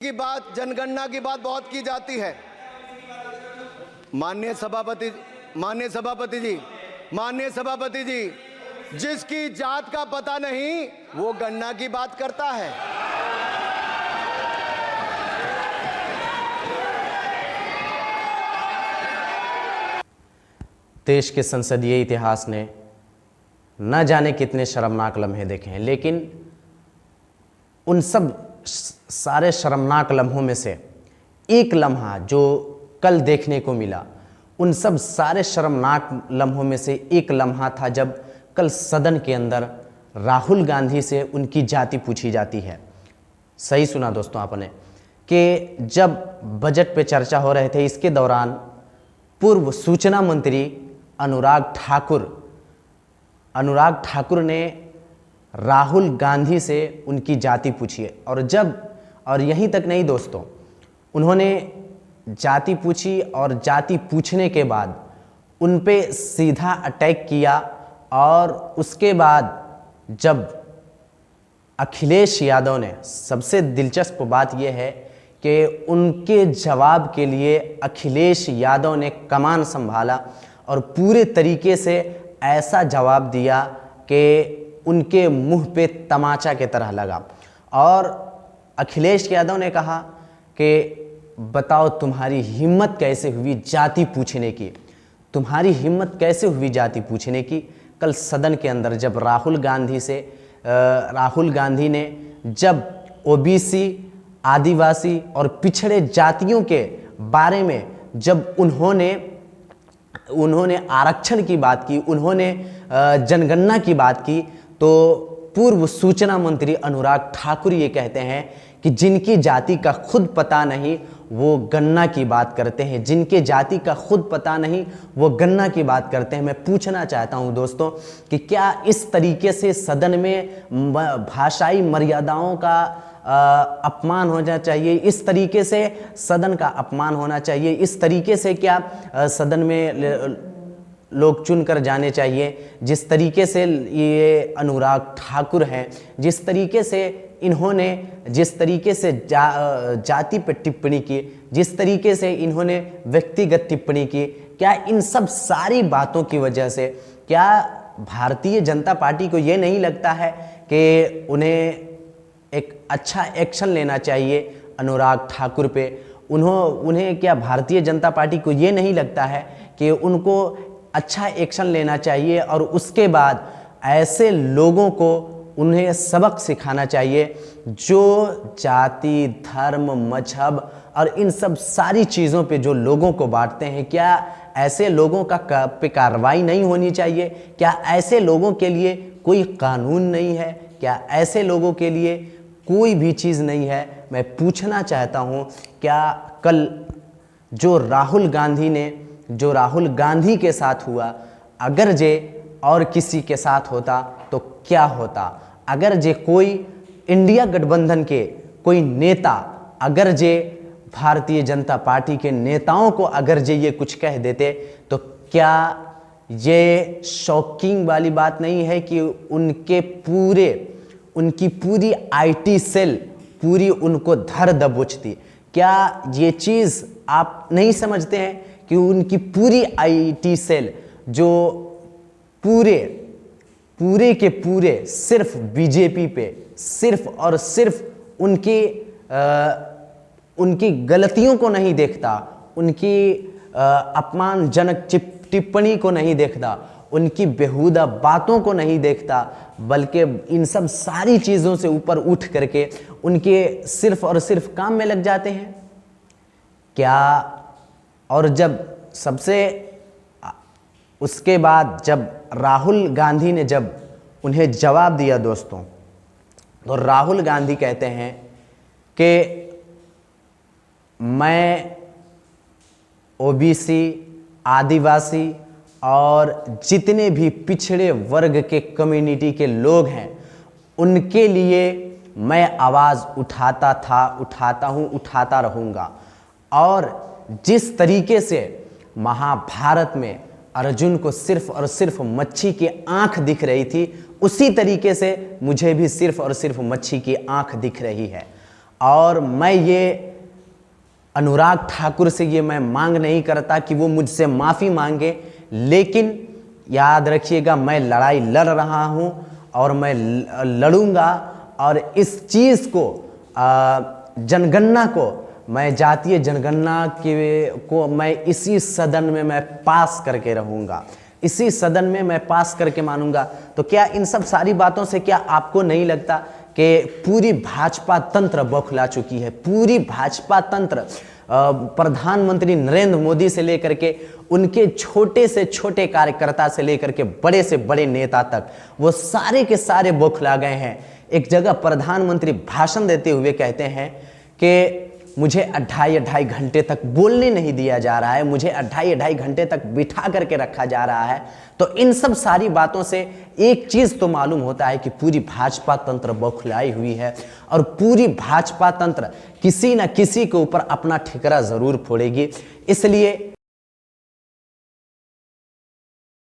की बात, जनगणना की बात बहुत की जाती है। माननीय सभापति जी, जिसकी जात का पता नहीं वो गणना की बात करता है। देश के संसदीय इतिहास ने न जाने कितने शर्मनाक लम्हे देखे हैं, लेकिन उन सब सारे शर्मनाक लम्हों में से एक लम्हा जो कल देखने को मिला, उन सब सारे शर्मनाक लम्हों में से एक लम्हा था जब कल सदन के अंदर राहुल गांधी से उनकी जाति पूछी जाती है। सही सुना दोस्तों आपने कि जब बजट पे चर्चा हो रहे थे, इसके दौरान पूर्व सूचना मंत्री अनुराग ठाकुर ने राहुल गांधी से उनकी जाति पूछी है। और यहीं तक नहीं दोस्तों, उन्होंने जाति पूछी और जाति पूछने के बाद उन पे सीधा अटैक किया। और उसके बाद जब अखिलेश यादव ने, सबसे दिलचस्प बात यह है कि उनके जवाब के लिए अखिलेश यादव ने कमान संभाला और पूरे तरीके से ऐसा जवाब दिया कि उनके मुंह पे तमाचा की तरह लगा। और अखिलेश यादव ने कहा कि बताओ तुम्हारी हिम्मत कैसे हुई जाति पूछने की, तुम्हारी हिम्मत कैसे हुई जाति पूछने की। कल सदन के अंदर जब राहुल गांधी ने जब ओबीसी, आदिवासी और पिछड़े जातियों के बारे में जब उन्होंने आरक्षण की बात की, उन्होंने जनगणना की बात की, तो पूर्व सूचना मंत्री अनुराग ठाकुर ये कहते हैं कि जिनकी जाति का खुद पता नहीं वो गणना की बात करते हैं, जिनके जाति का खुद पता नहीं वो गणना की बात करते हैं। मैं पूछना चाहता हूं दोस्तों कि क्या इस तरीके से सदन में भाषाई मर्यादाओं का अपमान होना चाहिए, इस तरीके से सदन का अपमान होना चाहिए, इस तरीके से क्या सदन में लोग चुन कर जाने चाहिए? जिस तरीके से ये अनुराग ठाकुर हैं, जिस तरीके से इन्होंने जाति पर टिप्पणी की, जिस तरीके से इन्होंने व्यक्तिगत टिप्पणी की, क्या इन सब सारी बातों की वजह से क्या भारतीय जनता पार्टी को ये नहीं लगता है कि उन्हें एक अच्छा एक्शन लेना चाहिए अनुराग ठाकुर पे? उन्हें क्या भारतीय जनता पार्टी को ये नहीं लगता है कि उनको अच्छा एक्शन लेना चाहिए और उसके बाद ऐसे लोगों को उन्हें सबक सिखाना चाहिए जो जाति, धर्म, मजहब और इन सब सारी चीज़ों पे जो लोगों को बांटते हैं? क्या ऐसे लोगों पे कार्रवाई नहीं होनी चाहिए? क्या ऐसे लोगों के लिए कोई कानून नहीं है? क्या ऐसे लोगों के लिए कोई भी चीज़ नहीं है? मैं पूछना चाहता हूँ, क्या कल जो राहुल गांधी के साथ हुआ, अगर जे और किसी के साथ होता तो क्या होता? अगर जे कोई इंडिया गठबंधन के कोई नेता, अगर जे भारतीय जनता पार्टी के नेताओं को अगर जे ये कुछ कह देते, तो क्या ये शॉकिंग वाली बात नहीं है कि उनकी पूरी आईटी सेल पूरी उनको धर दबोचती? क्या ये चीज़ आप नहीं समझते हैं कि उनकी पूरी आईटी सेल जो पूरे के पूरे सिर्फ बीजेपी पे, सिर्फ और सिर्फ उनकी गलतियों को नहीं देखता, उनकी अपमानजनक टिप्पणी को नहीं देखता, उनकी बेहुदा बातों को नहीं देखता, बल्कि इन सब सारी चीज़ों से ऊपर उठ करके उनके सिर्फ और सिर्फ काम में लग जाते हैं? क्या और जब उसके बाद जब राहुल गांधी ने जब उन्हें जवाब दिया दोस्तों, तो राहुल गांधी कहते हैं कि मैं ओबीसी, आदिवासी और जितने भी पिछड़े वर्ग के कम्युनिटी के लोग हैं उनके लिए मैं आवाज़ उठाता हूँ, उठाता रहूँगा। और जिस तरीके से महाभारत में अर्जुन को सिर्फ और सिर्फ मच्छी की आंख दिख रही थी, उसी तरीके से मुझे भी सिर्फ और सिर्फ मच्छी की आंख दिख रही है। और मैं ये अनुराग ठाकुर से ये मैं मांग नहीं करता कि वो मुझसे माफ़ी मांगे, लेकिन याद रखिएगा मैं लड़ाई लड़ रहा हूँ और मैं लड़ूंगा। और इस चीज़ को जनगणना को मैं जातीय जनगणना को मैं इसी सदन में मैं पास करके रहूँगा, इसी सदन में मैं पास करके मानूंगा। तो क्या इन सब सारी बातों से क्या आपको नहीं लगता कि पूरी भाजपा तंत्र बौखला चुकी है? पूरी भाजपा तंत्र प्रधानमंत्री नरेंद्र मोदी से लेकर के उनके छोटे से छोटे कार्यकर्ता से लेकर के बड़े से बड़े नेता तक वो सारे के सारे बौखला गए हैं। एक जगह प्रधानमंत्री भाषण देते हुए कहते हैं कि मुझे 2.5 घंटे तक बोलने नहीं दिया जा रहा है, मुझे 2.5 घंटे तक बिठा करके रखा जा रहा है। तो इन सब सारी बातों से एक चीज़ तो मालूम होता है कि पूरी भाजपा तंत्र बौखलाई हुई है और पूरी भाजपा तंत्र किसी न किसी के ऊपर अपना ठिकरा ज़रूर फोड़ेगी। इसलिए